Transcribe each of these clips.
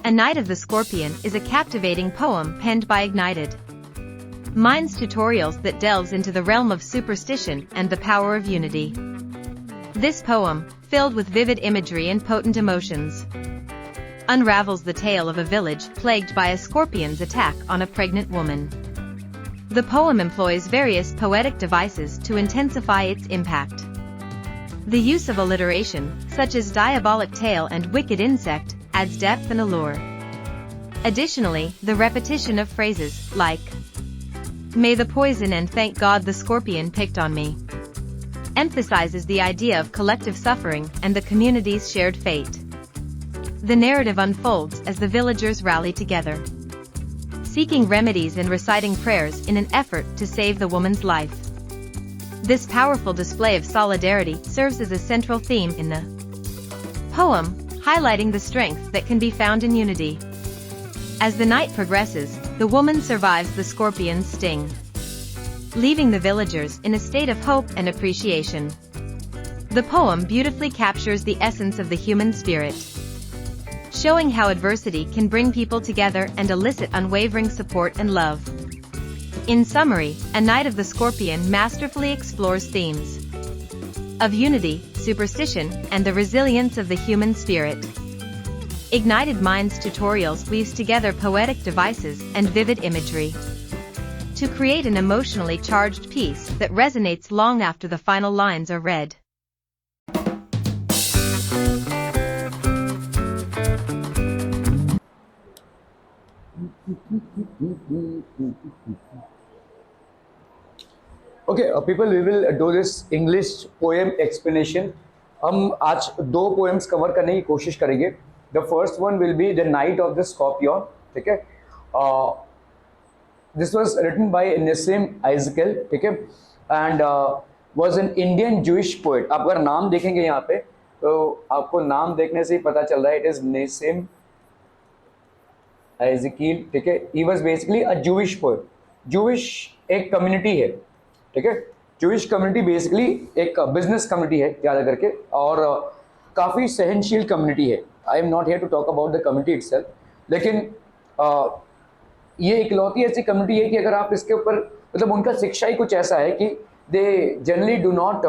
A Night of the Scorpion is a captivating poem penned by Ignited Minds Tutorials that delves into the realm of superstition and the power of unity. This poem, filled with vivid imagery and potent emotions, unravels the tale of a village plagued by a scorpion's attack on a pregnant woman. The poem employs various poetic devices to intensify its impact. The use of alliteration, such as diabolic tail and wicked insect, adds depth and allure. Additionally, the repetition of phrases, like, "May the poison and thank God the scorpion picked on me," emphasizes the idea of collective suffering and the community's shared fate. The narrative unfolds as the villagers rally together, seeking remedies and reciting prayers in an effort to save the woman's life. This powerful display of solidarity serves as a central theme in the poem, highlighting the strength that can be found in unity. As the night progresses, the woman survives the scorpion's sting, leaving the villagers in a state of hope and appreciation. The poem beautifully captures the essence of the human spirit, showing how adversity can bring people together and elicit unwavering support and love. In summary, A Night of the Scorpion masterfully explores themes of unity, superstition, and the resilience of the human spirit. Ignited Minds Tutorials weaves together poetic devices and vivid imagery to create an emotionally charged piece that resonates long after the final lines are read. Okay, people, we will do this English poem explanation. हम आज दो poems cover करने की कोशिश करेंगे. The first one will be The Night of the Scorpion. ठीक है? This was written by Nassim Ezekiel. ठीक है? And was an Indian Jewish poet. आप अगर नाम देखेंगे यहाँ पे तो आपको नाम देखने से ही पता चल रहा है. It is Nassim Ezekiel. ठीक है? He was basically a Jewish poet. Jewish एक community है. ठीक है? Jewish community बेसिकली एक बिजनेस कम्युनिटी है ज़्यादा करके, और काफ़ी सहनशील कम्युनिटी है. I am not here to talk about the community itself, लेकिन ये इकलौती ऐसी कम्युनिटी है कि अगर आप इसके ऊपर, मतलब उनका शिक्षा ही कुछ ऐसा है कि दे जनरली डू नॉट,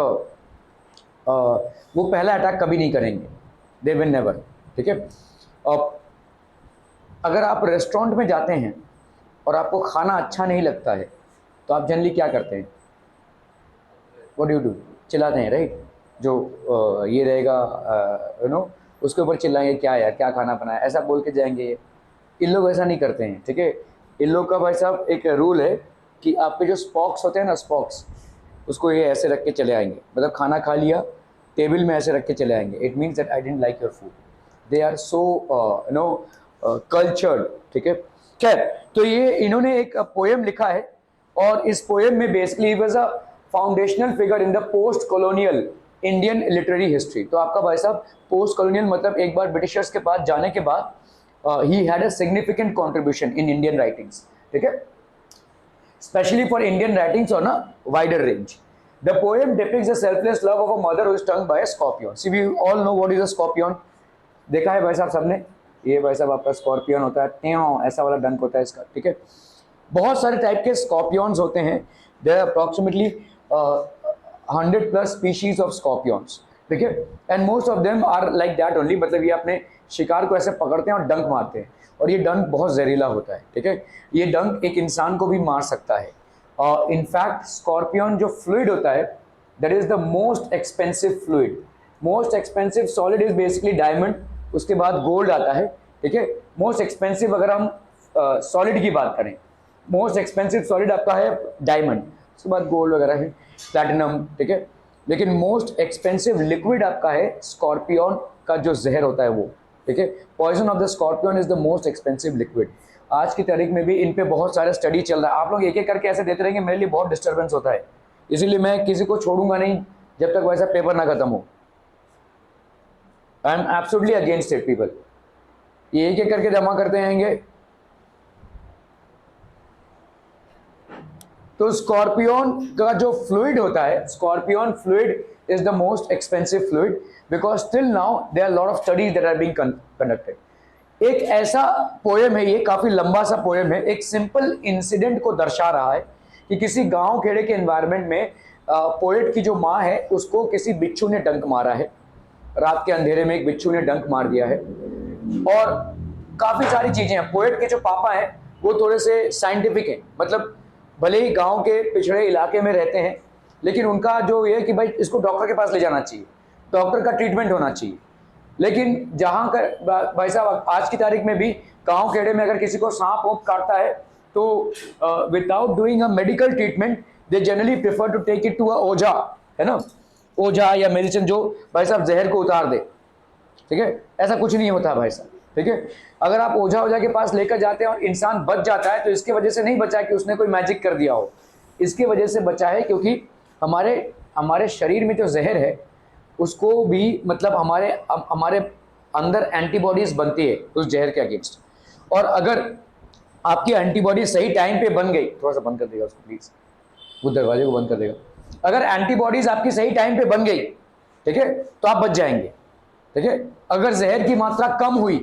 वो पहला अटैक कभी नहीं करेंगे. They will never. ठीक है? अगर आप रेस्टोरेंट में जाते हैं और आपको खाना अच्छा नहीं लगता है तो आप जनरली क्या करते हैं? What do you do? चिल्लाते हैं, राइट? जो ये रहेगा, उसके ऊपर चिल्लाएंगे, क्या यार क्या खाना बनाया, ऐसा बोल के जाएंगे. इन लोग ऐसा नहीं करते हैं. ठीक है? इन लोग का भाई साहब एक रूल है कि आपके जो स्पॉक्स होते हैं ना, स्पॉक्स, उसको ये ऐसे रख के चले आएंगे. मतलब खाना खा लिया, टेबल में ऐसे रख के चले आएंगे. It means that I didn't like your food. They are so cultured. ठीक है? खैर, तो ये इन्होंने एक पोएम लिखा है, और इस पोएम में basically was a foundational figure in the post colonial Indian literary history. तो आपका भाई साहब पोस्ट कॉलोनियल मतलब एक बार ब्रिटिशर्स के पास जाने के बाद ही had a significant contribution in Indian writings. ठीक है? Specially for Indian writings on a wider range. The poem depicts the selfless love of a mother who is stung by a scorpion. See we all know what is a scorpion. देखा है भाई साहब सबने? ये भाई साहब आपका scorpion होता है, ट्यों ऐसा वाला डंक होता है इसका. ठीक है? बहुत सारे टाइप के स्कॉर्पियंस होते हैं. There are approximately 100+ species of scorpions. ठीक है? And most of them are like that only. मतलब ये अपने शिकार को ऐसे पकड़ते हैं और डंक मारते हैं, और ये डंक बहुत जहरीला होता है. ठीक है? ये डंक एक इंसान को भी मार सकता है. इनफैक्ट स्कॉर्पियन जो फ्लूइड होता है, that is the most expensive fluid. Most expensive solid is basically diamond. उसके बाद गोल्ड आता है. ठीक है? मोस्ट एक्सपेंसिव अगर हम सॉलिड की बात करें, मोस्ट एक्सपेंसिव सॉलिड आपका है डायमंड. उसके बाद गोल्ड वगैरह है, प्लैटिनम. ठीक है? लेकिन मोस्ट एक्सपेंसिव लिक्विड आपका है स्कॉर्पियन का जो जहर होता है वो. ठीक है? Poison of the scorpion is the most expensive liquid. आज की तारीख में भी इन पे बहुत सारा स्टडी चल रहा है. आप लोग एक एक करके ऐसे देते रहेंगे, मेरे लिए बहुत डिस्टर्बेंस होता है, इसीलिए मैं किसी को छोड़ूंगा नहीं जब तक वैसा पेपर ना खत्म हो. I am absolutely against it people. ये एक एक करके जमा करते रहेंगे. तो स्कॉर्पियन का जो फ्लूइड होता है, scorpion fluid is the most expensive fluid, because till now there are lot of studies that are being conducted. एक ऐसा पोएम है, ये काफी लंबा सा पोएम है, एक सिंपल इंसिडेंट को दर्शा रहा है कि किसी गांव खेड़े के एनवायरनमेंट में पोएट की जो माँ है उसको किसी बिच्छू ने डंक मारा है। रात के अंधेरे में एक बिच्छू ने डंक मार दिया है। और काफी सारी चीजें हैं। पोएट के जो पापा हैं वो थोड़े से साइंटिफिक हैं, मतलब भले ही गांव के पिछड़े इलाके में रहते हैं, लेकिन उनका जो ये है कि भाई इसको डॉक्टर के पास ले जाना चाहिए, डॉक्टर का ट्रीटमेंट होना चाहिए। लेकिन जहां का भाई साहब आज की तारीख में भी गांव खेड़े में अगर किसी को सांप वोप काटता है तो without doing a medical treatment they generally prefer to take it to a ojha, है ना, ओझा या मेडिसिन जो भाई साहब जहर को उतार दे। ठीक है, ऐसा कुछ नहीं होता भाई साहब। ठीक है, अगर आप ओझा के पास लेकर जाते हैं और इंसान बच जाता है तो इसके वजह से नहीं बचा कि उसने कोई मैजिक कर दिया हो, इसके वजह से बचा है क्योंकि हमारे शरीर में जो जहर है उसको भी मतलब हमारे अंदर एंटीबॉडीज बनती है उस जहर के अगेंस्ट। और अगर आपकी एंटीबॉडी सही टाइम पे बन गई, थोड़ा सा बंद कर देगा उसको प्लीज, वो दरवाजे को बंद कर देगा। अगर एंटीबॉडीज आपकी सही टाइम पे बन गई, ठीक है, तो आप बच जाएंगे। ठीक है, अगर जहर की मात्रा कम हुई,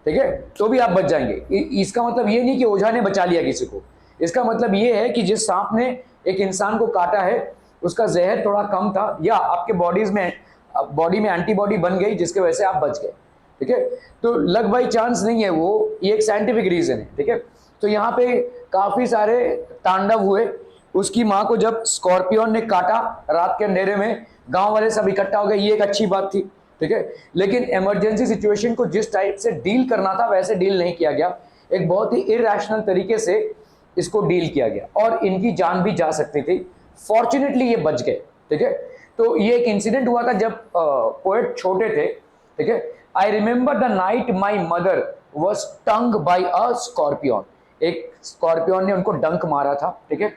ठीक है, तो भी आप बच जाएंगे। इसका मतलब ये नहीं कि ओझा ने बचा लिया किसी को, इसका मतलब ये है कि जिस सांप ने एक इंसान को काटा है उसका जहर थोड़ा कम था या आपके बॉडी में एंटीबॉडी बन गई जिसके वजह से आप बच गए। ठीक है, तो लक बाई चांस नहीं है वो, ये एक साइंटिफिक रीजन है। ठीक है, तो यहाँ पे काफी सारे तांडव हुए। उसकी माँ को जब स्कॉर्पियन ने काटा रात के अंधेरे में, गांव वाले सब इकट्ठा हो गए, ये एक अच्छी बात थी। ठीक है, लेकिन इमरजेंसी सिचुएशन को जिस टाइप से डील करना था वैसे डील नहीं किया गया, एक बहुत ही इरैशनल तरीके से इसको डील किया गया और इनकी जान भी जा सकती थी। फॉर्चुनेटली ये बच गए। ठीक है, तो ये एक इंसिडेंट हुआ था जब पोएट छोटे थे। ठीक है, I remember the night my mother was tongue by a scorpion, एक स्कॉर्पियन ने उनको डंक मारा था। ठीक है,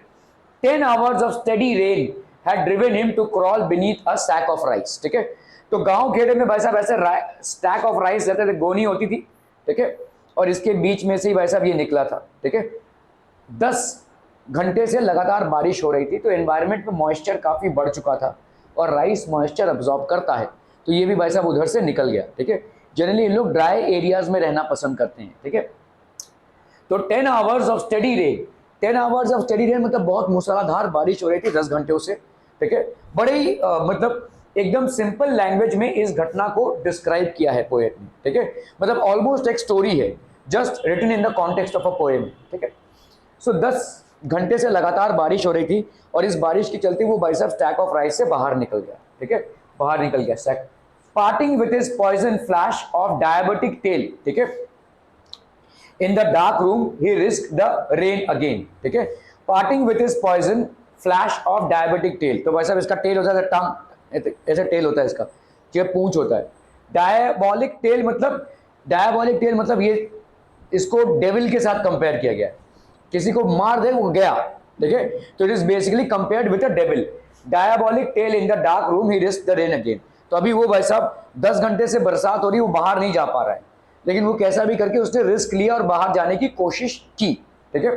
10 hours of steady rain had driven him to crawl beneath a sack of rice। ठीक है, तो गांव खेड़े में भाई साहब ऐसे स्टैक ऑफ राइस रहते थे, गोनी होती थी। ठीक है, और इसके बीच में से ही भाई साहब ये निकला था। ठीक है, 10 घंटे से लगातार बारिश हो रही थी, तो एनवायरनमेंट में मॉइस्चर काफी बढ़ चुका था और राइस मॉइस्चर अब्जॉर्ब करता है, तो ये भी भाई साहब उधर से निकल गया। ठीक है, जनरली इन लोग ड्राई एरियाज में रहना पसंद करते हैं। ठीक है, तो 10 hours of steady rain, 10 hours of steady rain मतलब बहुत मूसलाधार बारिश हो रही थी 10 घंटों से। ठीक है, बड़े ही मतलब एकदम सिंपल लैंग्वेज में इस घटना को डिस्क्राइब किया है पोएट ने। ठीक है, मतलब ऑलमोस्ट एक स्टोरी है, just written in the context of a poem. ठीक है, सो 10 घंटे से लगातार बारिश हो रही थी और इस बारिश के चलते वो भाई साहब स्टैक ऑफ राइस से बाहर निकल गया। ठीक है, बाहर निकल गया stack, parting with his poison flash of diabetic tail. ठीक है, in the dark room he risked the rain again। ठीक है, parting with his poison flash of diabetic tail, तो भाई साहब इसका टेल होता है टंग, ऐसा टेल होता है इसका, ये पूंछ होता है। डायबॉलिक टेल मतलब ये इसको डेविल के साथ कंपेयर किया गया है, किसी को मार दे वो गया। ठीक है, तो it is basically compared with a devil. Diabolic tail in the dark room he risk the rain again, तो अभी वो भाई साहब 10 घंटे से बरसात हो रही, वो बाहर नहीं जा पा रहा है, लेकिन वो कैसा भी करके उसने रिस्क लिया और बाहर जाने की कोशिश की। ठीक है,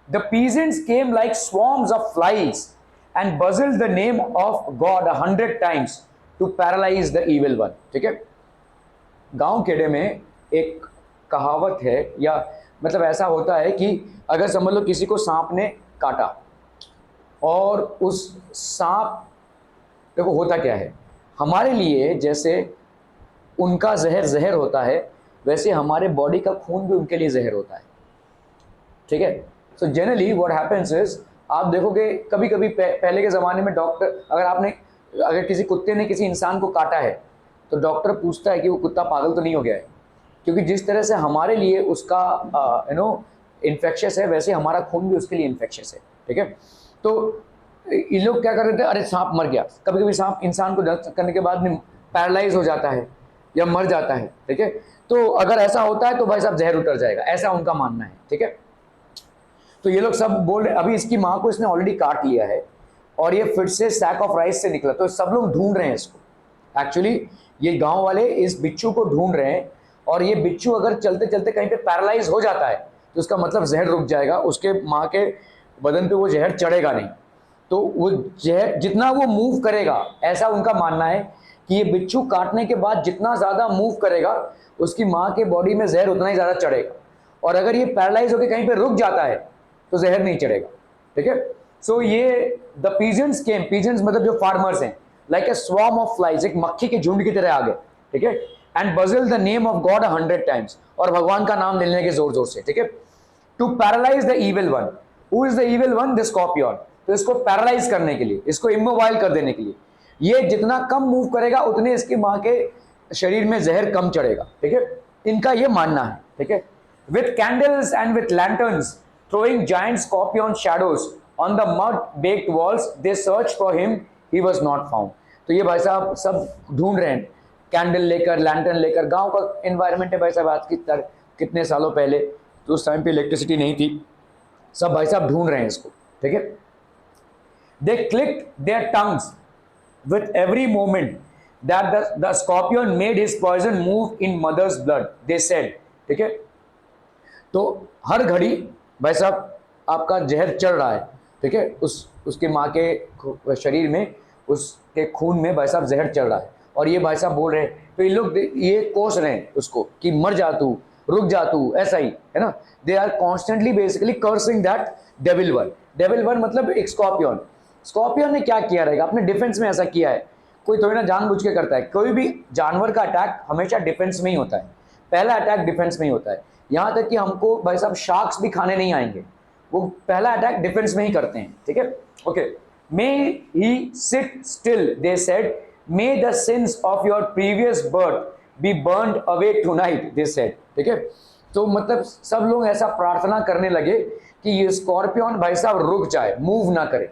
the peasants came like swarms of flies and buzzed the name of God 100 times to paralyse the evil one. ठीक है, गांव खेड़े में एक कहावत है, या मतलब ऐसा होता है कि अगर समझ लो किसी को सांप ने काटा और उस सांप, देखो होता क्या है, हमारे लिए जैसे उनका जहर होता है वैसे हमारे बॉडी का खून भी उनके लिए जहर होता है। ठीक है, so generally what happens is, आप देखोगे कभी कभी पहले के ज़माने में डॉक्टर, अगर किसी कुत्ते ने किसी इंसान को काटा है तो डॉक्टर पूछता है कि वो कुत्ता पागल तो नहीं हो गया है, क्योंकि जिस तरह से हमारे लिए उसका इन्फेक्शियस है वैसे हमारा खून भी उसके लिए इन्फेक्शियस है। ठीक है, तो ये लोग क्या कर रहे थे, अरे सांप मर गया, कभी कभी सांप इंसान को दर्द करने के बाद में पैरालाइज हो जाता है या मर जाता है। ठीक है, तो अगर ऐसा होता है तो भाई साहब जहर उतर जाएगा, ऐसा उनका मानना है। ठीक है, तो ये लोग सब बोल रहे, अभी इसकी माँ को इसने ऑलरेडी काट लिया है और ये फिर से सैक ऑफ राइस से निकला, तो सब लोग ढूंढ रहे हैं इसको। एक्चुअली ये गांव वाले इस बिच्छू को ढूंढ रहे हैं, और ये बिच्छू अगर चलते चलते कहीं पे पैरालाइज हो जाता है तो उसका मतलब जहर रुक जाएगा, उसके माँ के बदन पे वो जहर चढ़ेगा नहीं, तो वो जहर जितना वो मूव करेगा, ऐसा उनका मानना है कि ये बिच्छू काटने के बाद जितना ज़्यादा मूव करेगा उसकी माँ के बॉडी में जहर उतना ही ज़्यादा चढ़ेगा, और अगर ये पैरालाइज होकर कहीं पे रुक जाता है तो जहर नहीं चढ़ेगा, ठीक है। सो ये द पीजेंट्स केम, पीजेंट्स मतलब जो फार्मर्स हैं, like a swarm of flies, एक मक्खी के झुंड की तरह आ गए, ठीक है। एंड बजल the name of God 100 times, और भगवान का नाम लेने के जोर जोर से, ठीक है। To paralyse the evil one, who is the evil one? The scorpion. तो इसको पैरालाइज करने के लिए, इसको इमोबाइल कर देने के लिए, ये जितना कम मूव करेगा उतने इसकी माँ के शरीर में जहर कम चढ़ेगा, ठीक है। इनका ये मानना है, ठीक है। With candles and with lanterns throwing giant scorpion shadows on the mud baked walls, they searched for him, he was not found। तो ये भाई साहब सब ढूंढ रहे हैं, कैंडल लेकर, लैंटर्न लेकर। गांव का एनवायरनमेंट है भाई साहब, आज की कितने सालों पहले, तो उस टाइम पे इलेक्ट्रिसिटी नहीं थी, सब भाई साहब ढूंढ रहे हैं इसको, ठीक है। दे clicked their tongues with every moment that the scorpion made his poison move in mother's blood, they said, ठीक है। तो हर घड़ी भाई साहब आपका जहर चल रहा है, ठीक है, उसके माँ के शरीर में, उसके खून में भाई साहब जहर चल रहा है, और ये भाई साहब बोल रहे हैं, तो ये लोग ये कोस रहे हैं उसको कि मर जा तू, रुक जा तू, ऐसा ही है ना। They are constantly basically cursing that devil one. Devil one मतलब एक स्कॉर्पियन। स्कॉर्पियन ने क्या किया रहेगा? अपने डिफेंस में ऐसा किया है, कोई थोड़ी ना जानबूझ के करता है। कोई भी जानवर का अटैक हमेशा डिफेंस में ही होता है, पहला अटैक डिफेंस में ही होता है। यहाँ तक कि हमको भाई साहब शार्क्स भी खाने नहीं आएंगे, वो पहला अटैक डिफेंस में ही करते हैं, ठीक है। Okay, may he sit still, they said, may the sins of your previous birth be burned away tonight, they said, ठीक है। तो मतलब सब लोग ऐसा प्रार्थना करने लगे कि ये स्कॉर्पियन भाई साहब रुक जाए, मूव ना करे।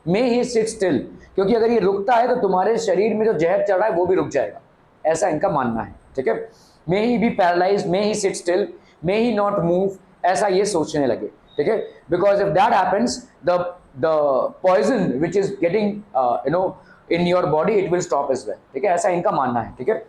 मे ही सिट स्टिल, क्योंकि अगर ये रुकता है तो तुम्हारे शरीर में जो जहर चढ़ रहा है वो भी रुक जाएगा, ऐसा इनका मानना है, ठीक है। May he be paralyse, may he sit still, may he not move, ऐसा ये सोचने लगे, ठीक है। Because if that happens, the poison which is getting in your body, it will stop as well, ठीक है, ऐसा इनका मानना है, ठीक है।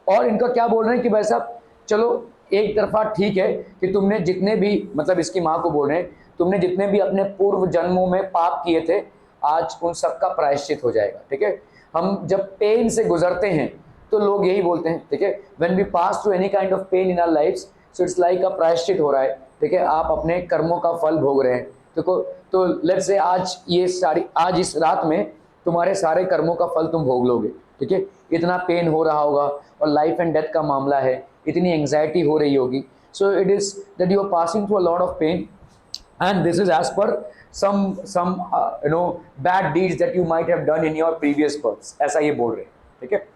और इनका क्या बोल रहे हैं कि भाई साहब चलो एक तरफा ठीक है कि तुमने जितने भी, मतलब इसकी माँ को बोल रहे हैं, तुमने जितने भी अपने पूर्व जन्मों में पाप किए थे, आज उन सब का प्रायश्चित हो जाएगा, ठीक है। हम जब पेन से गुजरते हैं तो लोग यही बोलते हैं, ठीक है, when we pass through any kind of pain in our lifes, so it's like a प्रायश्चित हो रहा है, ठीक है, आप अपने कर्मों का फल भोग रहे हैं। तो लेट्स से आज इस रात में तुम्हारे सारे कर्मों का फल तुम भोग लोगे, ठीक है। इतना पेन हो रहा होगा और लाइफ एंड डेथ का मामला है, इतनी एंग्जाइटी हो रही होगी, so it is that you are passing through a lot of pain, and this is as per some bad deeds that you might have done in your previous births, ऐसा ये बोल रहे हैं, ठीक है।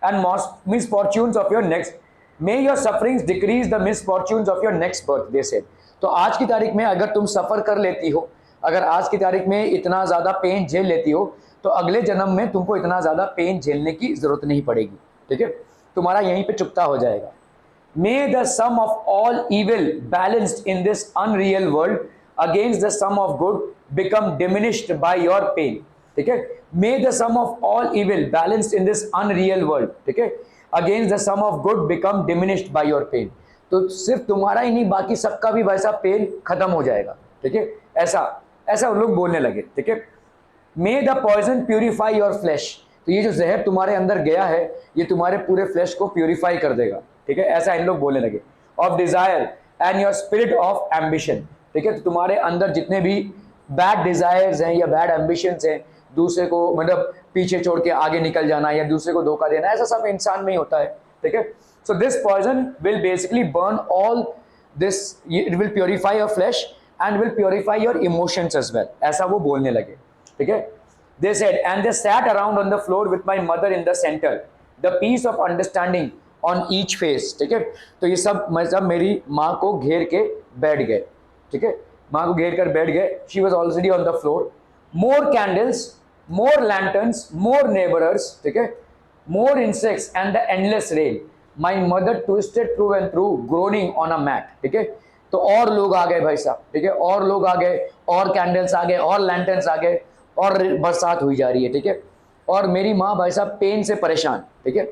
and misfortunes of your next, may your sufferings decrease the misfortunes of your next birth, they said। तो आज की तारीख में अगर तुम सफ़र कर लेती हो, अगर आज की तारीख में इतना ज़्यादा पेन झेल लेती हो, तो अगले जन्म में तुमको इतना ज़्यादा पेन झेलने की ज़रूरत नहीं पड़ेगी, ठीक है, तुम्हारा यहीं पे चुकता हो जाएगा। May the sum of all evil balanced in this unreal world against the sum of good become diminished by your pain, ठीक है। May the sum of all evil balanced in this unreal world, ठीक है, against the sum of good become diminished by your pain। तो सिर्फ तुम्हारा ही नहीं, बाकी सबका भी वैसा पेन खत्म हो जाएगा, ठीक है, ऐसा लोग बोलने लगे, ठीक है। May the poison purify your flesh, तो ये जो जहर तुम्हारे अंदर गया है ये तुम्हारे पूरे फ्लैश को प्यूरिफाई कर देगा, ठीक है, ऐसा इन लोग बोलने लगे। Of desire and your spirit of ambition, ठीक है, तो तुम्हारे अंदर जितने भी बैड डिजायर्स हैं या बैड एम्बिशंस हैं, दूसरे को मतलब पीछे छोड़ के आगे निकल जाना या दूसरे को धोखा देना, ऐसा सब इंसान में ही होता है, ठीक है। So this poison will basically burn all this, it will purify your flesh and will purify your emotions as well, ऐसा वो बोलने लगे, ठीक है। They said, and they sat around on the floor with my mother in the center, the peace of understanding on each face, ठीक है। तो ये सब मतलब मेरी माँ को घेर के बैठ गए, ठीक है, माँ को घेर कर बैठ गए। She was already on the floor. More candles, more lanterns, more neighbors, ठीक है, more insects and the endless rain. My mother twisted through and through, groaning on a mat, ठीक है। तो और लोग आ गए भाई साहब, ठीक है, और लोग आ गए, और कैंडल्स आ गए, और लैंटर्न्स आ गए, और बरसात हुई जा रही है, ठीक है। और मेरी माँ भाई साहब पेन से परेशान, ठीक है।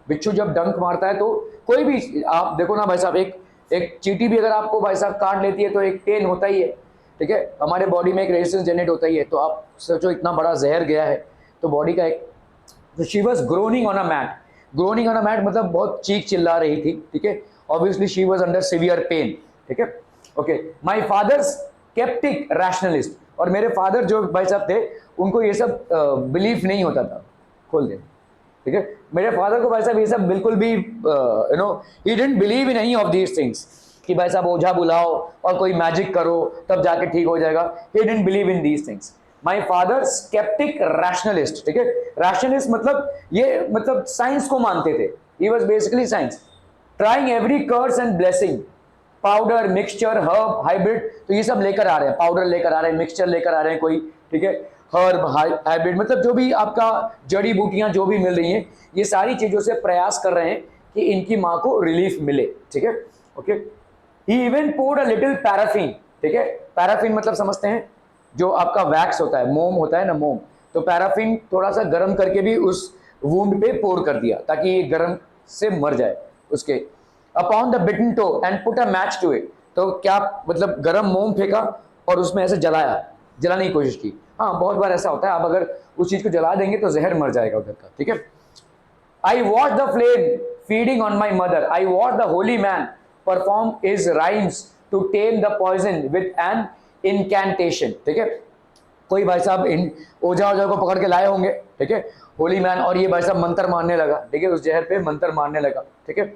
बिच्छू जब डंक मारता है तो कोई भी आप देखो ना भाई साहब, एक चींटी भी अगर आपको भाई साहब काट लेती है तो एक पेन होता ही है, ठीक है, हमारे बॉडी में एक रेजिस्टेंस जनरेट होता ही है। तो आप सोचो इतना बड़ा जहर गया है तो बॉडी का एक तो she was groaning on a mat. Groaning on a mat मतलब बहुत चीख चिल्ला रही थी. ठीक है. Obviously she was under severe pain. ठीक है. Okay. My father sceptic rationalist. और मेरे फादर जो भाई साहब थे उनको ये सब बिलीफ नहीं होता था. खोल दे. ठीक है. मेरे फादर को भाई साहब ये सब बिल्कुल भी you know he didn't believe in any of these things कि भाई साहब ओझा बुलाओ और कोई मैजिक करो तब जाके ठीक हो जाएगा. He didn't believe in these things. My father sceptic rationalist. ठीक है. रैशनलिस्ट मतलब ये मतलब साइंस को मानते थे. He was basically science. Trying every curse and blessing. Powder, mixture, herb, hybrid. तो ये सब लेकर आ रहे हैं. पाउडर लेकर आ रहे हैं, मिक्सचर लेकर आ रहे हैं कोई. ठीक है. हर्ब, हाइब्रिड मतलब जो भी आपका जड़ी बूटियां जो भी मिल रही हैं ये सारी चीजों से प्रयास कर रहे हैं कि इनकी माँ को रिलीफ मिले. ठीक है. Okay. He even poured a little paraffin. ठीक है. पैराफिन मतलब समझते हैं जो आपका वैक्स होता है, मोम होता है ना, मोम. तो पैराफिन थोड़ा सा गर्म करके भी उस वुंड पे पोर कर दिया ताकि ये गर्म से मर जाए उसके. Upon the bitten toe and put a match to it. तो क्या मतलब गर्म मोम फेंका और उसमें ऐसे जलाया, जलाने की कोशिश की. हाँ, बहुत बार ऐसा होता है. आप अगर उस चीज को जला देंगे तो जहर मर जाएगा उधर का. ठीक है. I watch the flame feeding on my mother. I watch the holy man perform his rhymes to tame the poison with an incantation. ठीक है. कोई भाई साहब इन ओझा को पकड़ के लाए होंगे. ठीक है. होली मैन. और ये भाई साहब मंत्र मारने लगा. ठीक है. उस जहर पे मंत्र मारने लगा. ठीक है.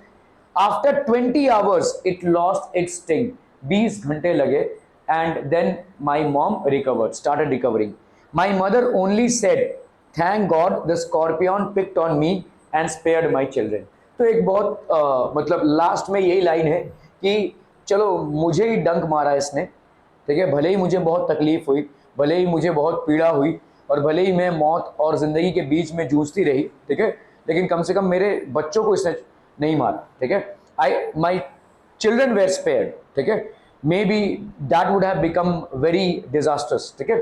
After 20 hours it lost its sting. 20 घंटे लगे. And then my mom recovered, started recovering. My mother only said thank God the scorpion picked on me and spared my children. तो एक बहुत मतलब लास्ट में यही लाइन है कि चलो मुझे ही डंक मारा इसने. ठीक है. भले ही मुझे बहुत तकलीफ हुई, भले ही मुझे बहुत पीड़ा हुई और भले ही मैं मौत और जिंदगी के बीच में जूझती रही. ठीक है. लेकिन कम से कम मेरे बच्चों को इसने नहीं मारा. ठीक है. My children were spared. ठीक है. May be that would have become very disasters. ठीक है.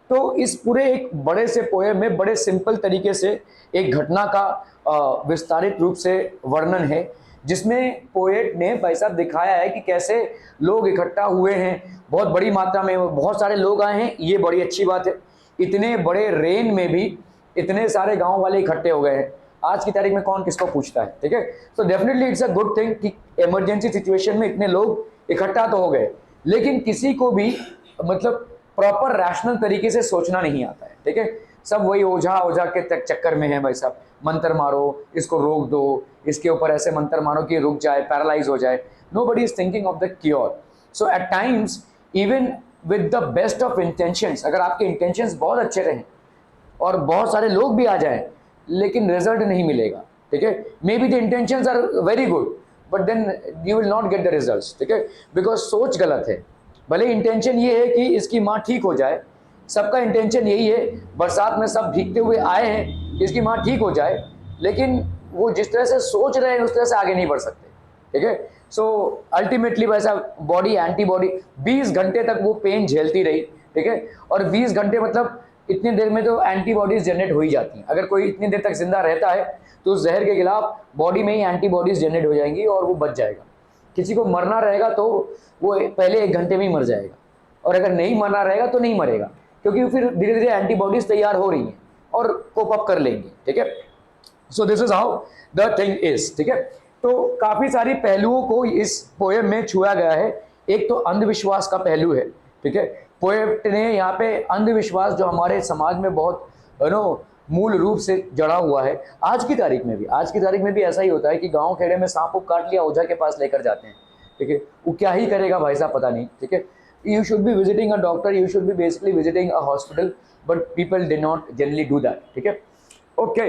तो इस पूरे एक बड़े से पोएम में बड़े सिंपल तरीके से एक घटना का विस्तारित रूप से वर्णन है जिसमें पोएट ने भाई साहब दिखाया है कि कैसे लोग इकट्ठा हुए हैं. बहुत बड़ी मात्रा में बहुत सारे लोग आए हैं. ये बड़ी अच्छी बात है. इतने बड़े रेन में भी इतने सारे गांव वाले इकट्ठे हो गए हैं. आज की तारीख में कौन किसको पूछता है. ठीक है. So definitely it's a good thing कि इमरजेंसी सिचुएशन में इतने लोग इकट्ठा तो हो गए, लेकिन किसी को भी मतलब प्रॉपर रैशनल तरीके से सोचना नहीं आता है. ठीक है. सब वही ओझा के चक्कर में है भाई साहब. मंत्र मारो, इसको रोक दो, इसके ऊपर ऐसे मंत्र मारो कि रुक जाए, पैरालाइज हो जाए. Nobody is thinking of the cure. So at times even with the best of intentions, अगर आपके इंटेंशंस बहुत अच्छे रहें और बहुत सारे लोग भी आ जाएं लेकिन रिजल्ट नहीं मिलेगा. ठीक है. May be the intentions are very good but then you will not get the results. ठीक है. बिकॉज सोच गलत है. भले इंटेंशन ये है कि इसकी माँ ठीक हो जाए, सबका इंटेंशन यही है, बरसात में सब भीगते हुए आए हैं कि इसकी माँ ठीक हो जाए, लेकिन वो जिस तरह से सोच रहे हैं उस तरह से आगे नहीं बढ़ सकते. ठीक है. सो अल्टीमेटली वैसा बॉडी एंटीबॉडी 20 घंटे तक वो पेन झेलती रही. ठीक है. और 20 घंटे मतलब इतनी देर में तो एंटीबॉडीज जनरेट हो ही जाती हैं. अगर कोई इतनी देर तक जिंदा रहता है तो उस जहर के खिलाफ बॉडी में ही एंटीबॉडीज जनरेट हो जाएंगी और वो बच जाएगा. किसी को मरना रहेगा तो वो पहले 1 घंटे में ही मर जाएगा, और अगर नहीं मरना रहेगा तो नहीं मरेगा, क्योंकि फिर धीरे धीरे एंटीबॉडीज तैयार हो रही हैं और कोप अप कर लेंगे. ठीक है. So this is how the thing is. ठीक है. तो काफी सारी पहलुओं को इस पोएम में छुआ गया है. एक तो अंधविश्वास का पहलू है. ठीक है. पोएट ने यहाँ पे अंधविश्वास जो हमारे समाज में बहुत मूल रूप से जड़ा हुआ है. आज की तारीख में भी ऐसा ही होता है कि गांव खेड़े में सांप को काट लिया, ओझा के पास लेकर जाते हैं. ठीक है. वो क्या ही करेगा भाई साहब, पता नहीं. ठीक है. You should be visiting a doctor, you should be basically visiting a hospital, but people did not generally do that. ठीक है. Okay.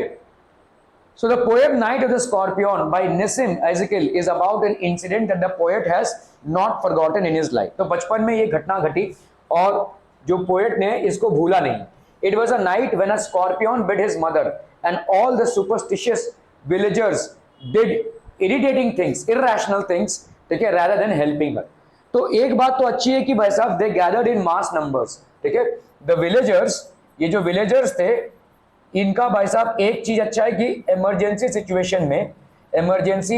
So the poem Night of the Scorpion by Nissim Ezekiel is about an incident that the poet has not forgotten in his life. तो बचपन में ये घटना घटी और जो पोएट ने इसको भूला नहीं. It was a night when a scorpion bit his mother and all the superstitious villagers did irritating things, irrational things, ठीक है, rather than helping her. तो एक बात तो अच्छी है कि भाई साहब दे गैदर्ड इन मास नंबर्स. ठीक है. द विलेजर्स, ये जो विलेजर्स थे इनका भाई साहब एक चीज अच्छा है कि इमरजेंसी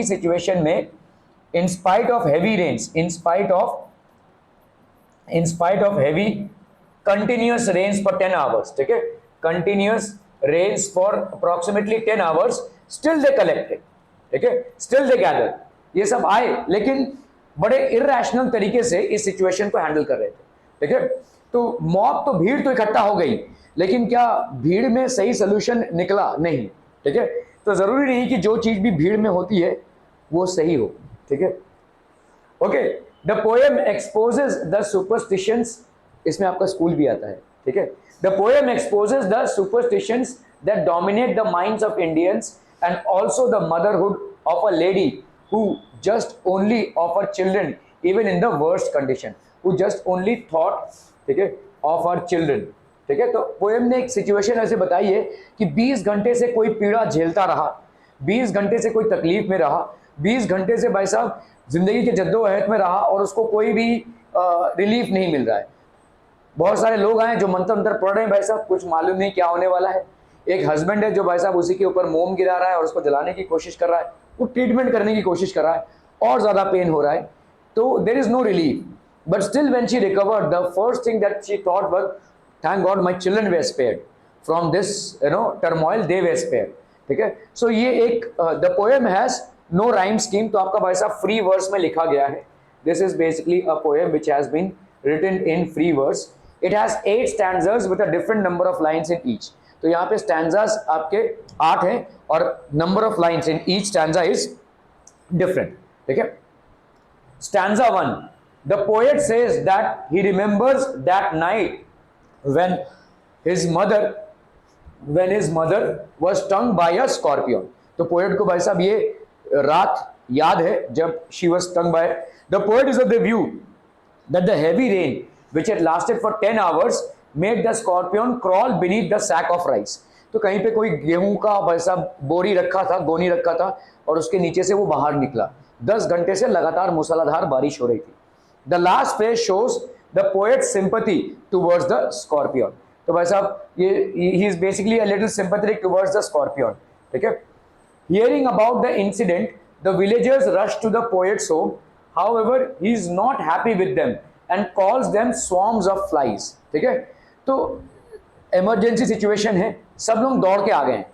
सिचुएशन में in spite of heavy rains, in spite of heavy continuous rains for 10 hours. ठीक है. Continuous rains for approximately 10 hours, still they collected, ठीक है, still they gathered. ये सब आए लेकिन बड़े इरेशनल तरीके से इस सिचुएशन को हैंडल कर रहे थे, ठीक है. तो मॉब तो भीड़ तो इकट्ठा हो गई, लेकिन क्या भीड़ में सही सोल्यूशन निकला? नहीं, ठीक है. तो जरूरी नहीं कि जो चीज भी भीड़ में होती है वो सही हो, ठीक है. Okay, the poem exposes the superstitions, इसमें आपका स्कूल भी आता है, ठीक है. The poem exposes the superstitions that dominate the minds of Indians and also the motherhood of a lady who just only offer children even in the worst condition, who just only thought, ठीक है, of her children, ठीक है. तो poem ने एक situation ऐसे बताई है कि 20 घंटे से कोई पीड़ा झेलता रहा, 20 घंटे से कोई तकलीफ में रहा, 20 घंटे से भाई साहब जिंदगी के जद्दोजहद में रहा और उसको कोई भी रिलीफ नहीं मिल रहा है. बहुत सारे लोग आए जो मंत्र मंत्र पढ़ रहे हैं भाई साहब, कुछ मालूम नहीं क्या होने वाला है. एक हस्बैंड है जो भाई साहब उसी के ऊपर मोम गिरा रहा है और उसको जलाने की कोशिश कर रहा है, वो ट्रीटमेंट करने की कोशिश कर रहा है और ज्यादा पेन हो रहा है. तो there is no relief, but still when she recovered the first thing that she thought was thank God my children were spared from this turmoil, they were spared, ठीक है. सो ये एक the poem has no rhyme scheme, तो आपका भाई साहब free verse में लिखा गया है. This is basically a poem which has been written in free verse. It has 8 stanzas with a different number of lines in each. तो यहाँ पे स्टैंजास आपके 8 हैं और number of lines in each stanza is different, ठीक है. Stanza 1, the poet says that he remembers that night when his mother was stung by a scorpion. तो poet को भाई साहब ये रात याद है जब she was stung by. The poet is of the view that the heavy rain which had lasted for 10 hours made the scorpion crawl beneath the sack of rice. तो कहीं पे कोई गेहूं का वैसा बोरी रखा था, गोनी रखा था और उसके नीचे से वो बाहर निकला. 10 घंटे से लगातार मूसलाधार बारिश हो रही थी. The last phrase shows the poet's sympathy towards the scorpion. तो भाई साहब ये ही is basically a little sympathetic towards the scorpion, ठीक है. Hearing about the incident the villagers rush to the poet's home. However, he is not happy with them and calls them swarms of flies, ठीक है. तो emergency situation है, सब लोग दौड़ के आ गए हैं,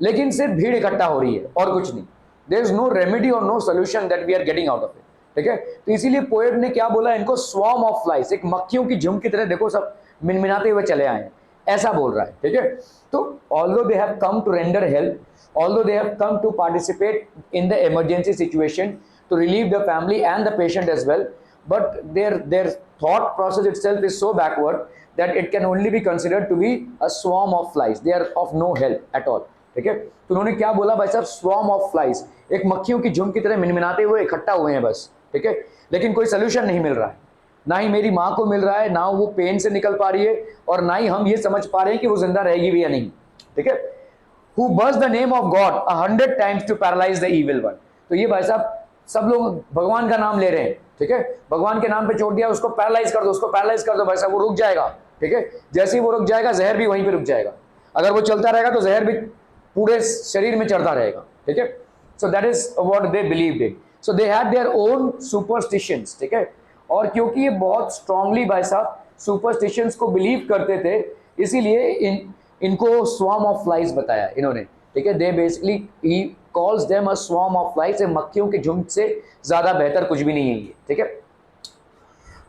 लेकिन सिर्फ भीड़ इकट्ठा हो रही है और कुछ नहीं. देयर इज नो रेमेडी और no solution that we are getting out of it, ठीक है. तो इसीलिए पोएट ने क्या बोला, इनको स्वॉर्म ऑफ फ्लाइज, एक मक्खियों की झुंड की तरह देखो सब मिनमिनाते हुए चले आए हैं, ऐसा बोल रहा है, ठीक है. तो although they have come to render help, although they have come to participate in the emergency situation to relieve the family and the patient as well, but their thought process itself is so backward that it can only be considered to be a swarm of flies. They are of no help at all, ठीक है. तो उन्होंने क्या बोला भाई साहब, swarm of flies, एक मक्खियों की झुंड की तरह मिनमिनाते हुए इकट्ठा हुए हैं बस, ठीक है. लेकिन कोई सोल्यूशन नहीं मिल रहा है, ना ही मेरी माँ को मिल रहा है, ना वो पेन से निकल पा रही है और ना ही हम ये समझ पा रहे हैं कि वो जिंदा रहेगी भी या नहीं, ठीक है. Who burst the name of God 100 times to paralyze the evil one. तो ये भाई साहब सब लोग भगवान का नाम ले रहे हैं, ठीक है. भगवान के नाम पे चोट दिया, उसको पैरालाइज कर दो, उसको पैरालाइज कर दो भाई साहब, वो रुक जाएगा, ठीक है. जैसे ही वो रुक जाएगा जहर भी वहीं पे रुक जाएगा. अगर वो चलता रहेगा तो जहर भी पूरे शरीर में चढ़ता रहेगा, ठीक है. So that is what they believed in. So they had their own superstitions, ठीक है. और क्योंकि ये बहुत स्ट्रांगली भाई साहब सुपरस्टिशंस को बिलीव करते थे, इसीलिए इनको स्वॉर्म ऑफ फ्लाइज बताया इन्होंने, ठीक है. They basically he calls them a swarm of flies. मक्खियों के झुंड से ज्यादा बेहतर कुछ भी नहीं है ये, ठीक है.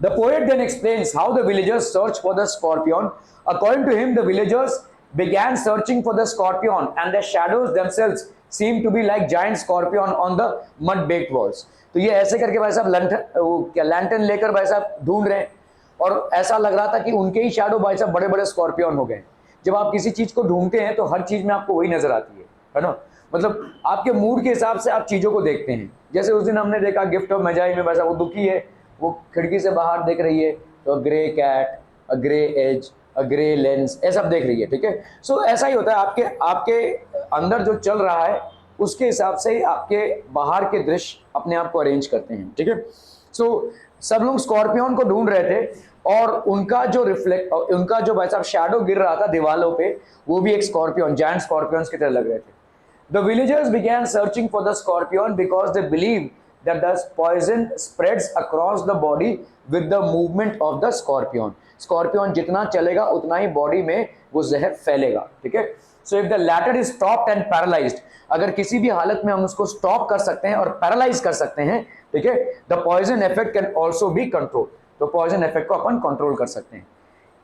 The poet then explains how the villagers search for the scorpion. According to him, the villagers began searching for the scorpion and their shadows themselves seemed to be like giant scorpion on the mud baked walls. तो ये ऐसे करके भाई साहब lantern लेकर भाई साहब ढूंढ रहे हैं और ऐसा लग रहा था कि उनके ही शैडो भाई साहब बड़े बड़े स्कॉर्पियन हो गए. जब आप किसी चीज को ढूंढते हैं तो हर चीज में आपको वही नजर आती है ना. मतलब आपके मूड के हिसाब से आप चीजों को देखते हैं. जैसे उस दिन हमने देखा गिफ्ट ऑफ मजाई में वैसा वो दुखी है, वो खिड़की से बाहर देख रही है तो ग्रे कैट, अ ग्रे एज, अ ग्रे लेंस, ऐसा देख रही है, ठीक है. सो ऐसा ही होता है, आपके अंदर जो चल रहा है उसके हिसाब से ही आपके बाहर के दृश्य अपने आप को अरेंज करते हैं, ठीक है. सो सब लोग स्कॉर्पियन को ढूंढ रहे थे और उनका जो भाई साहब शैडो गिर रहा था दीवालों पे, वो भी एक स्कॉर्पियन, जायंट स्कॉर्पियंस की तरह लग रहे थे. The villagers began searching for the scorpion because they believed that the poison spreads across the body with the movement of the scorpion. Scorpion जितना चलेगा उतना ही बॉडी में वो जहर फैलेगा, ठीक है. So if the latter is stopped and paralysed, अगर किसी भी हालत में हम उसको स्टॉप कर सकते हैं और पैरालाइज कर सकते हैं, ठीक है, the poison effect can also be control, तो पॉइजन इफेक्ट को अपन कंट्रोल कर सकते हैं.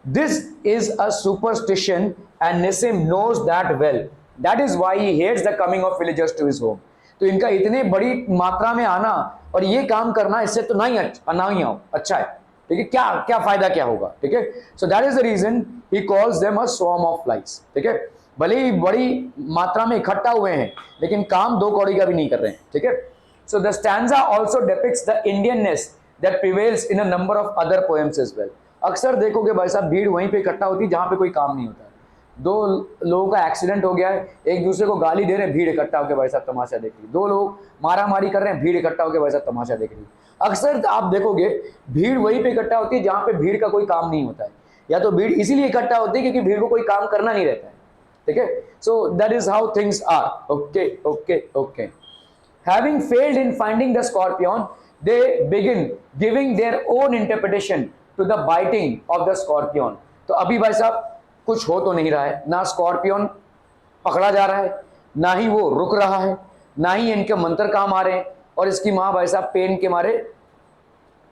This is a superstition and Nissim knows that well. That is why he hates the coming of villagers to his home. तो इनका इतने बड़ी मात्रा में आना और ये काम करना, इससे तो नहीं आओ, अच्छा है, ठीक है, क्या क्या फायदा क्या होगा, ठीक है. So that is the reason he calls them a swarm of flies, ठीक है. भले ही बड़ी मात्रा में इकट्ठा हुए हैं लेकिन काम दो कौड़ी का भी नहीं कर रहे हैं, ठीक है. So the stanza also depicts the Indianness that prevails in a number of other poems as well. अक्सर देखोगे भाई साहब भीड़ वहीं पे इकट्ठा होती है जहां पे कोई काम नहीं होता है. दो लोगों का एक्सीडेंट हो गया है, एक दूसरे को गाली दे रहे हैं, भीड़ इकट्ठा होकर भाई साहब तमाशा देख रही है. दो लोग मारा मारी कर रहे हैं, भीड़ इकट्ठा होकर भाई साहब तमाशा देख रही है. अक्सर आप देखोगे भीड़ वहीं पे इकट्ठा होती है जहां पे भीड़ का कोई काम नहीं होता है, या तो भीड़ इसीलिए इकट्ठा होती है क्योंकि भीड़ को कोई काम करना नहीं रहता है, ठीक है. So that is how things are. Okay okay okay. Having failed in finding the scorpion, they begin giving their own interpretation to the biting of the scorpion. तो अभी भाई साहब कुछ हो तो नहीं रहा है, ना स्कॉर्पियन पकड़ा जा रहा है, ना ही वो रुक रहा है, ना ही इनके मंत्र काम आ रहे हैं, और इसकी माँ भाई साहब पेन के मारे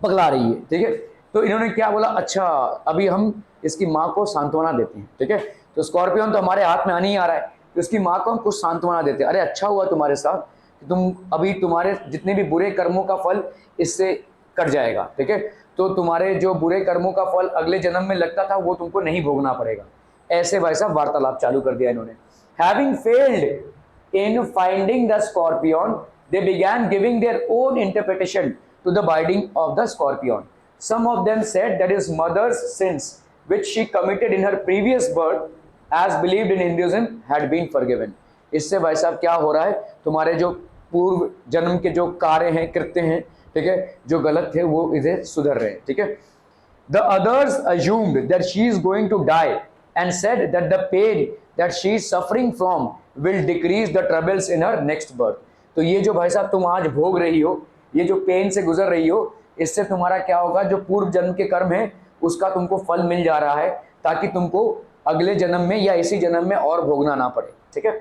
पगला रही है, ठीक है. तो इन्होंने क्या बोला, अच्छा अभी हम इसकी माँ को सांत्वना देते हैं, ठीक है. तो स्कॉर्पियन तो हमारे हाथ में आने ही आ रहा है, तो इसकी माँ को हम कुछ सांत्वना देते हैं. अरे अच्छा हुआ तुम्हारे साथ, तुम अभी तुम्हारे जितने भी बुरे कर्मों का फल इससे कट जाएगा, ठीक है. तो तुम्हारे जो बुरे कर्मों का फल अगले जन्म में लगता था वो तुमको नहीं भोगना पड़ेगा. ऐसे भाई साहब वार्तालाप चालू कर दिया इन्होंने. Having failed in finding the scorpion, they began giving their own interpretation to the biting of the scorpion. Some of them said that his mother's sins, which she committed in her previous birth, as believed in Hinduism, had been forgiven. इससे भाई साहब क्या हो रहा है, तुम्हारे जो पूर्व जन्म के जो कार्य हैं, कृत्य हैं, ठीक है, जो गलत थे वो इधर सुधर रहे हैं, ठीक है. The others assumed that she is going to die and said that the pain that she is suffering from will decrease the troubles in her next birth. तो ये जो भाई साहब तुम आज भोग रही हो, ये जो पेन से गुजर रही हो, इससे तुम्हारा क्या होगा, जो पूर्व जन्म के कर्म है उसका तुमको फल मिल जा रहा है, ताकि तुमको अगले जन्म में या इसी जन्म में और भोगना ना पड़े, ठीक है.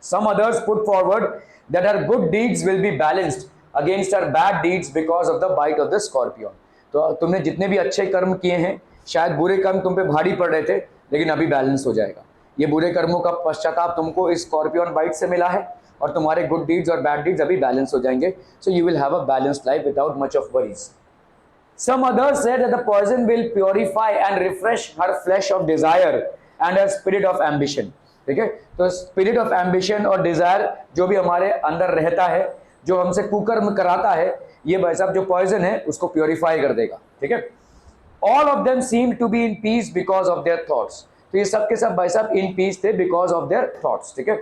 Some others put forward that her good deeds will be balanced against her bad deeds because of the bite of the scorpion. तो तुमने जितने भी अच्छे कर्म किए हैं, शायद बुरे कर्म तुम पे भारी पड़ रहे थे, लेकिन अभी बैलेंस हो जाएगा. ये बुरे कर्मों का पश्चाताप तुमको इस स्कॉर्पियन बाइट से मिला है, और तुम्हारे गुड डीड्स और बैड डीड्स अभी बैलेंस हो जाएंगे. So you will have a balanced life without much of worries. Some others said that the poison will purify and refresh her flesh of desire and her spirit of ambition. ठीक है. तो spirit of ambition और Dzire जो भी हमारे अंदर रहता है, जो हमसे कुकर्म कराता है, ये भाई साहब जो पॉइजन है उसको प्योरीफाई कर देगा, ठीक है. All of them seem to be in peace because of their thoughts. तो ये सब के सब भाई साहब इन पीस थे बिकॉज ऑफ देयर थॉट्स, ठीक है.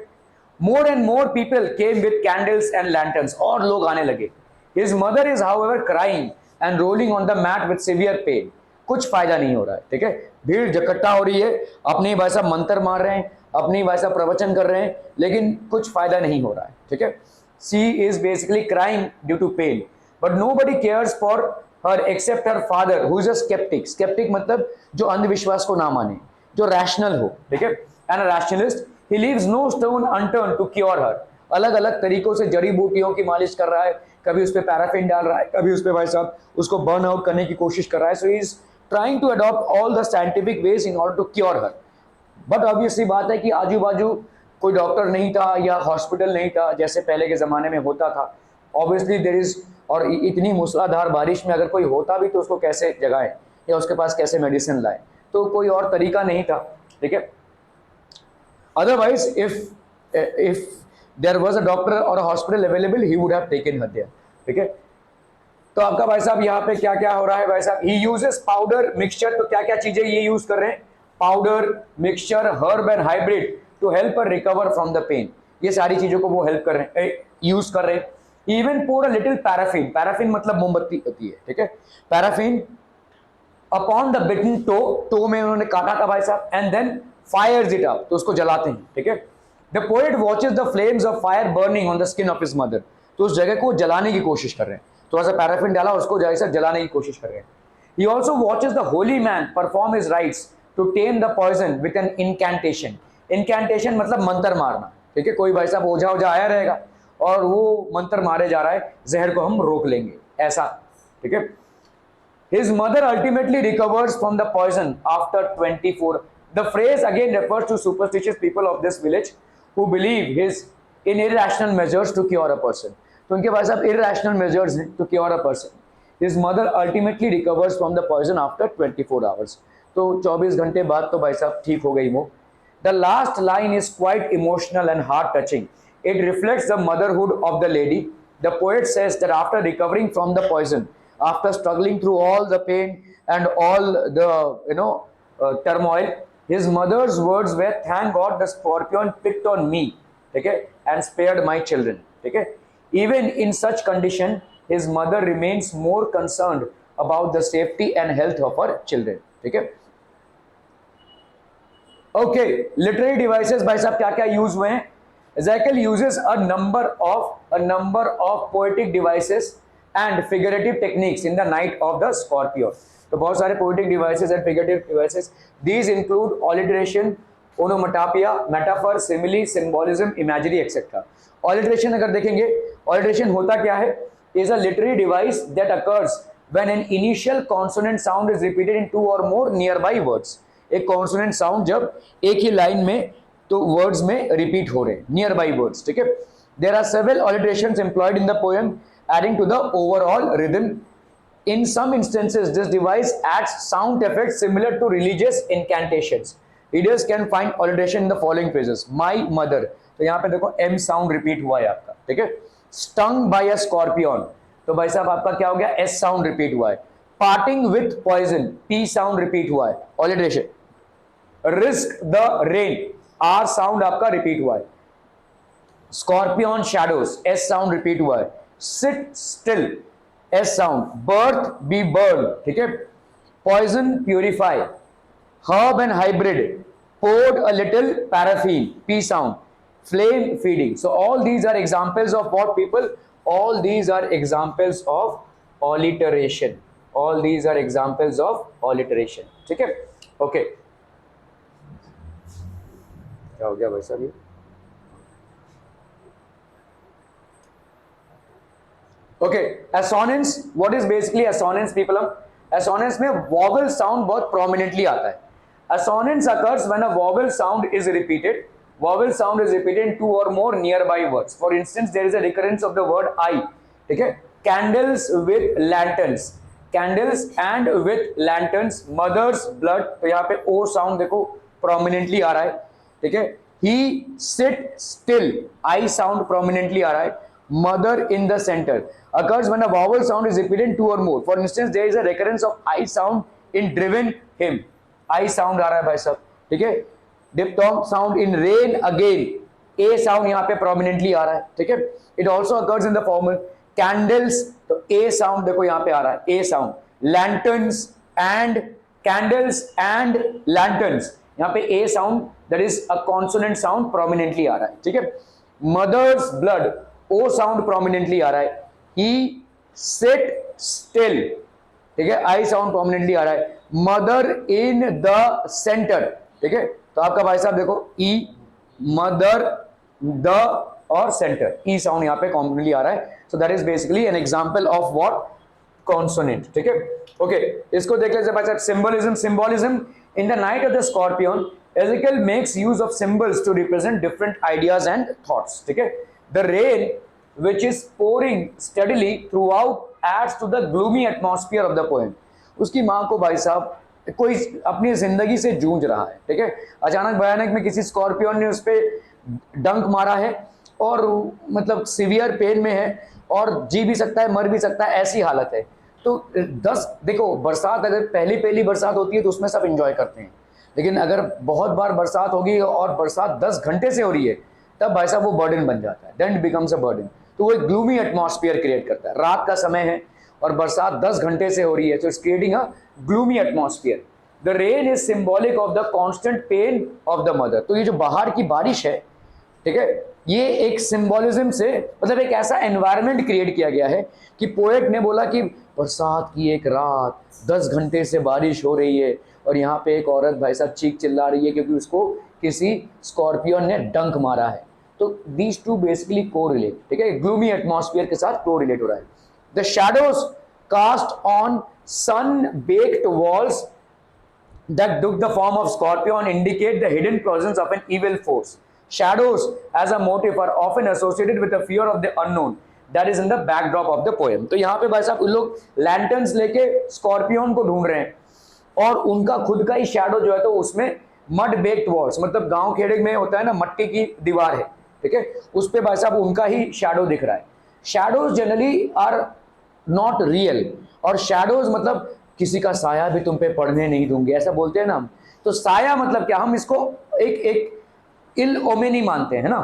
More and more people came with candles and lanterns, और लोग आने लगे. His mother is however crying and rolling on the mat with severe pain. कुछ फायदा नहीं हो रहा है, ठीक है. भीड़ इकट्ठा हो रही है, अपने भाई साहब मंत्र मार रहे हैं, अपनी भाई साहब प्रवचन कर रहे हैं, लेकिन कुछ फायदा नहीं हो रहा है, ठीक है. She is basically crying due to pain, but nobody cares for her except her father who is a sceptic. Sceptic मतलब जो अंधविश्वास को ना माने, जो रैशनल हो, ठीक है. And a rationalist, he leaves no stone unturned to cure her. अलग अलग तरीकों से जड़ी बूटियों की मालिश कर रहा है, कभी उस पर पैराफिन डाल रहा है, कभी उस पर भाई साहब उसको बर्न आउट करने की कोशिश कर रहा है. So he is trying to adopt all the scientific ways in order to cure her. But obviously बात है कि आजू बाजू कोई डॉक्टर नहीं था या हॉस्पिटल नहीं था जैसे पहले के ज़माने में होता था. ऑब्वियसली देयर इज, और इतनी मूसलाधार बारिश में अगर कोई होता भी तो उसको कैसे जगाएं या उसके पास कैसे मेडिसिन लाएं, तो कोई और तरीका नहीं था, ठीक है. Otherwise if there was a doctor और a hospital available, he would have taken her there, ठीक है. तो आपका भाई साहब यहाँ पे क्या क्या हो रहा है भाई साहब, ही यूजेस पाउडर मिक्सचर. तो क्या क्या चीजें ये यूज कर रहे हैं, powder mixture herb and hybrid to help her recover from the pain. ये सारी चीजों को वो हेल्प कर रहे हैं, यूज कर रहे हैं. Even pour a little paraffin. Paraffin मतलब मोमबत्ती होती है, ठीक है. Paraffin upon the bitten toe में उन्होंने काटा था भाई साहब, and then fires it up, तो उसको जलाते हैं, ठीक है. The poet watches the flames of fire burning on the skin of his mother. तो उस जगह को जलाने की कोशिश कर रहे हैं, थोड़ा सा पैराफिन डाला, उसको जैसा जलाने की कोशिश कर रहे हैं. He also watches the holy man perform his rights to tame the poison with an incantation. इनकैंटेशन मतलब मंत्र मारना, ठीक है। कोई भाई साहब ओझा ओझा आया रहेगा और वो मंत्र मारे जा रहा है, जहर को हम रोक लेंगे, ऐसा, ठीक है। His mother ultimately recovers from the poison after 24. The phrase again refers to superstitious people of this village who believe in irrational measures to cure a person. तो उनके पास अब irrational measures हैं to cure a person. His mother ultimately recovers from the poison after 24 hours. तो 24 घंटे बाद तो भाई साहब ठीक हो गई वो। The last line is quite emotional and heart touching. It reflects the motherhood of the lady. The poet says that after recovering from the poison, after struggling through all the pain and all the turmoil, his mother's words were, thank God the scorpion picked on me, okay, and spared my children, okay. Even in such condition, his mother remains more concerned about the safety and health of her children, okay. Okay, literary devices भाई साहब क्या क्या use हुए हैं? Ezekiel uses a number of poetic devices and figurative techniques in the night of the Scorpio. तो बहुत सारे poetic devices and figurative devices. These include alliteration, onomatopoeia, metaphor, simile, symbolism, imagery, etc. Alliteration अगर देखेंगे, alliteration होता क्या है? Is a literary device that occurs when an initial consonant sound is repeated in two or more nearby words. एक consonant sound जब एक ही line में तो words में repeat हो रहे हैं, nearby words, ठीक है? There are several alliterations employed in the poem, adding to the overall rhythm. In some instances, this device adds sound effects similar to religious incantations. Readers can find alliteration in the following phrases. My mother. तो यहाँ पे देखो M sound repeat हुआ है आपका, ठीक है? Stung by a scorpion. तो भाई साहब आपका क्या हो गया? S sound repeat हुआ है. Parting with poison. P sound repeat हुआ है. Alliteration. Risk the rain. R sound आपका repeat हुआ है. Scorpion shadows. S sound repeat हुआ है. Sit still. S sound. Birth be burned. ठीक है? Poison purify. Herb and hybrid. Poured a little paraffin. P sound. Flame feeding. So all these are examples of what people? All these are examples of alliteration. All these are examples of alliteration. ठीक है? Okay. क्या हो गया भाई साहब ये? Okay, assonance. What is basically assonance, people? Assonance में vowel sound बहुत prominently आता है. Assonance occurs when a vowel sound is repeated. Vowel sound is repeated in two or more nearby words. For instance, there is a recurrence of the word I. ठीक है? Candles with lanterns. Candles and with lanterns. Mother's blood. तो यहाँ पे O sound देखो prominently आ रहा है. ठीक है? He sit still. I sound prominently आ रहा है. Mother in the center occurs when a vowel sound is repeated in two or more. For instance, there is a recurrence of I sound in driven him. I sound आ रहा है भाई साहब, ठीक है? Diphthong sound in rain again. A sound यहाँ पे prominently आ रहा है, ठीक है? It also occurs in the formal candles. तो A sound देखो यहाँ पे आ रहा है, A sound. Lanterns and candles and lanterns. यहाँ पे A sound, that is a consonant sound prominently आ रहा है, ठीक है? Mother's blood. O sound prominently आ रहा है. He sit still. ठीक है? I sound prominently आ रहा है. Mother in the center. ठीक है? तो आपका भाई साहब देखो E, mother, the और center. E sound यहाँ पे prominently आ रहा है. So that is basically an example of what? Consonant. ठीक है? Okay. इसको देख लेते हैं भाई साहब. Symbolism. In the night of the Scorpion, Ezekiel makes use of symbols to represent different ideas and thoughts. ठीक है? The rain, which is pouring steadily throughout, adds to the gloomy atmosphere of the poem. उसकी माँ को भाई साहब कोई अपनी जिंदगी से जूझ रहा है, ठीक है? अचानक भयानक में किसी स्कॉर्पियन ने उस पर डंक मारा है और मतलब सीवियर पेन में है और जी भी सकता है, मर भी सकता है, ऐसी हालत है. तो 10 देखो, बरसात अगर पहली बरसात होती है तो उसमें सब एंजॉय करते हैं, लेकिन अगर बहुत बार बरसात होगी और बरसात 10 घंटे से हो रही है तब भाई साहब वो बर्डन बन जाता है. Then it becomes a burden. तो वो एक ग्लूमी एटमॉस्फेयर क्रिएट करता है. रात का समय है और बरसात 10 घंटे से हो रही है, तो it's creating a gloomy atmosphere. The rain is symbolic of the constant pain of the mother. तो ये जो बाहर की बारिश है, ठीक है, ये एक सिंबॉलिज्म से मतलब एक ऐसा एनवायरनमेंट क्रिएट किया गया है कि पोएट ने बोला कि बरसात की एक रात, 10 घंटे से बारिश हो रही है और यहाँ पे एक औरत भाई साहब चीख चिल्ला रही है क्योंकि उसको किसी स्कॉर्पियन ने डंक मारा है। तो दीज टू बेसिकली कोरिलेट, ठीक है, ग्लूमी एटमॉस्फेयर के साथ कोरिलेट हो रहा है। The shadows cast on sun baked walls that took the form of scorpion indicate the hidden presence of an evil force. Shadows as a motif are often associated with the fear of the unknown that is in the backdrop of the poem. तो यहाँ पे भाई साहब उन लोग lanterns लेके scorpion को ढूंढ रहे हैं और उनका खुद का ही शैडो जो है तो उसमें मड बेक्ड वॉल्स, मतलब गांव खेड़े में होता है ना, मट्टी की दीवार है, ठीक है, उस पे भाई साहब उनका ही शैडो दिख रहा है। Shadows generally are not real, और शैडोज मतलब किसी का साया भी तुम पे पड़ने नहीं दूंगे, ऐसा बोलते हैं ना हम। तो साया मतलब क्या, हम इसको एक इल ओमेनी मानते हैं ना,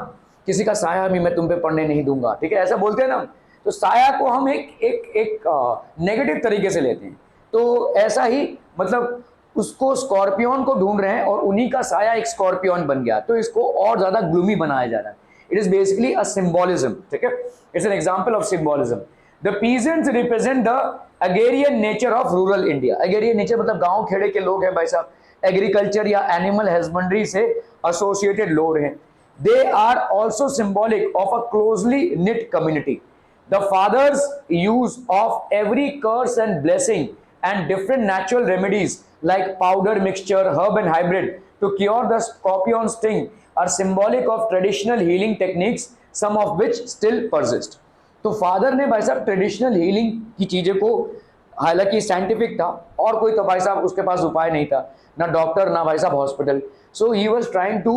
किसी का साया भी मैं तुम पे पड़ने नहीं दूंगा, ठीक है, ऐसा बोलते हैं ना। तो साया को हम एक नेगेटिव तरीके से लेते हैं। तो ऐसा ही मतलब उसको स्कॉर्पियन को ढूंढ रहे हैं और उन्हीं का साया एक स्कॉर्पियन बन गया, तो इसको और ज्यादा ग्लूमी बनाया जा रहा है। It is basically a symbolism, ठीक है, it's an example of symbolism. The peasants represent the agrarian nature of rural India. Agrarian nature मतलब गांव खेड़े के लोग हैं भाई साहब, एग्रीकल्चर या एनिमल हस्बेंड्री से एसोसिएटेड लोग हैं। They are also symbolic of a closely knit community. The father's use of every curse and blessing and different natural remedies like powder mixture, herb and hybrid to cure the scorpion sting are symbolic of traditional healing techniques, some of which still persist. तो father ने भाई साहब traditional healing की चीजें को, हालांकि scientific था और कोई तो भाई साहब उसके पास उपाय नहीं था, ना डॉक्टर ना भाई साहब hospital, so he was trying to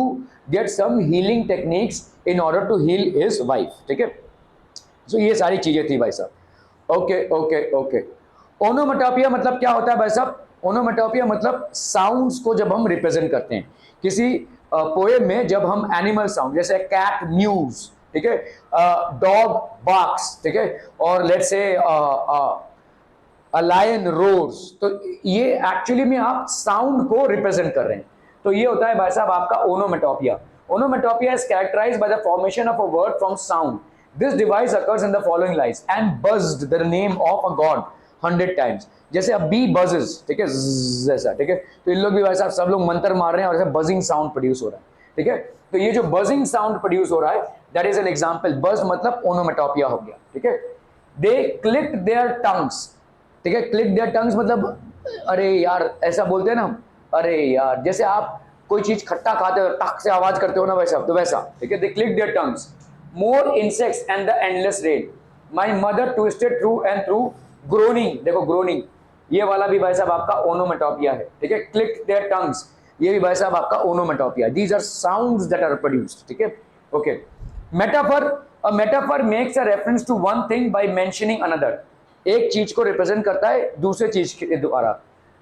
get some healing techniques in order to heal his wife, ठीक है। सो ये सारी चीजें थी भाई साहब। Okay okay okay. ओनोमेटोपिया मतलब क्या होता है भाई साहब? ओनोमेटोपिया मतलब साउंड्स को जब हम रिप्रेजेंट करते हैं किसी पोएम में, जब हम एनिमल साउंड जैसे कैट म्यूज, ठीक है, डॉग बार्क्स, ठीक है, और लेट्स से लायन रोर्स, तो ये एक्चुअली में आप साउंड को रिप्रेजेंट कर रहे हैं। तो ये होता है भाई साहब आपका onomatopoeia. Onomatopoeia is characterised by the formation of a word from sound. This device occurs in the following lines, and buzzed the name of a god 100 times। जैसे अब बी बजेस, ठीक है, जैसा, ठीक है, तो इन लोग भी भाई साहब सब लोग मंत्र मार रहे हैं और ऐसा बजिंग साउंड प्रोड्यूस हो रहा है, ठीक है। तो ये जो बजिंग साउंड प्रोड्यूस हो रहा है, दैट इज एन एग्जांपल। बज मतलब ओनोमेटोपिया हो गया, ठीक है। दे क्लिक्ड देयर टंग्स, ठीक है, क्लिक देयर टंग्स मतलब अरे यार, ऐसा बोलते हैं ना हम, अरे यार, जैसे आप कोई चीज खट्टा खाते हो टक से आवाज करते हो ना वैसा, तो वैसा, ठीक है। They click their tongues. More insects and the endless rain, my mother twisted through and through groaning, देखो ग्रोनिंग, ये वाला भी भाई साहब आपका ओनोमेटोपिया है, ठीक है। क्लिक देयर टंग्स, ये भी भाई साहब आपका onomatopoeia. These are sounds that are produced, ठीक है। Okay. Metaphor, a metaphor makes a reference to one thing by mentioning another. एक चीज को रिप्रेजेंट करता है दूसरे चीज के द्वारा।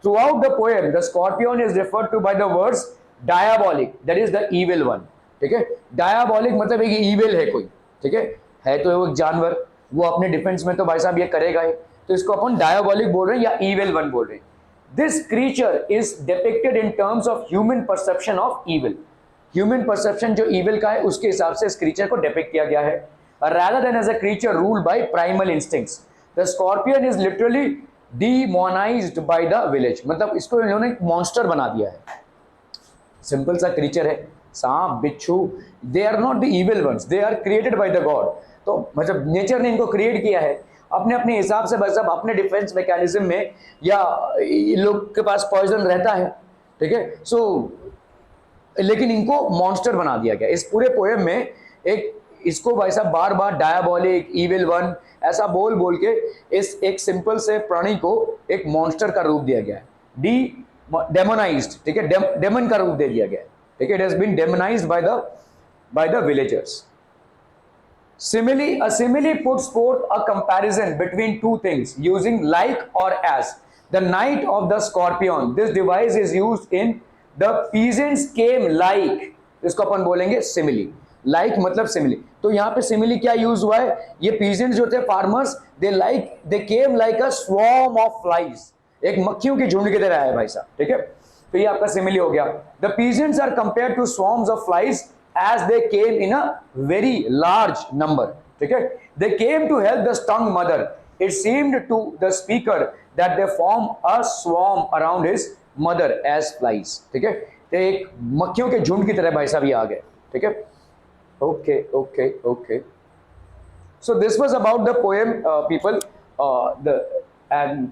Throughout the poem the scorpion is referred to by the words diabolic, that is the evil one, ठीक है। डायबॉलिक मतलब एक इविल है कोई, ठीक है तो वो एक जानवर, वो अपने डिफेंस में तो भाई साहब ये करेगा ही, तो इसको अपन डायबॉलिक बोल रहे हैं या इविल वन बोल रहे हैं। This creature is depicted in terms of human perception of evil. Human perception जो इविल का है उसके हिसाब से इस क्रीचर को डिपिक्ट किया गया है, rather than as a creature ruled by primal instincts. The scorpion is literally demonized by the village, मतलब इसको इन्होंने मॉन्स्टर बना दिया है। सिंपल सा क्रीचर है, सांप बिच्छू, they are not the evil ones, they are created by the god. तो मतलब नेचर ने इनको क्रिएट किया है अपने अपने हिसाब से, बस अब अपने डिफेंस मैकेनिज्म में, या लोग के पास पॉइजन रहता है, ठीक है। सो लेकिन इनको मॉन्स्टर बना दिया गया इस पूरे पोएम में। एक इसको भाई साहब बार बार डायबॉलिक, इविल वन ऐसा बोल बोल के इस एक सिंपल से प्राणी को एक मॉन्स्टर का रूप दिया गया है, डेमोनाइज्ड, ठीक है, डेमन का रूप दे दिया गया है, ठीक है। It has been demonised by the villagers. Simile, a simile puts forth a comparison between two things using like or as. The night of the scorpion, this device is used in the peasants came like, इसको अपन बोलेंगे simile, like मतलब simile। तो यहाँ पे simile क्या use हुआ है, ये peasants जो थे farmers, they came like a swarm of flies, एक मक्खियों की झुंड की तरह आए भाई साहब, ठीक है। तो ये आपका simile हो गया। The peasants are compared to swarms of flies as they came in a very large number, ठीक है। They came to help the stung mother It seemed to the speaker that they form a swarm around his mother as flies. ठीक है, तो एक मक्खियों के झुंड की तरह भाई साहब ये आ गए. ठीक है, okay. So this was about the poem, people. And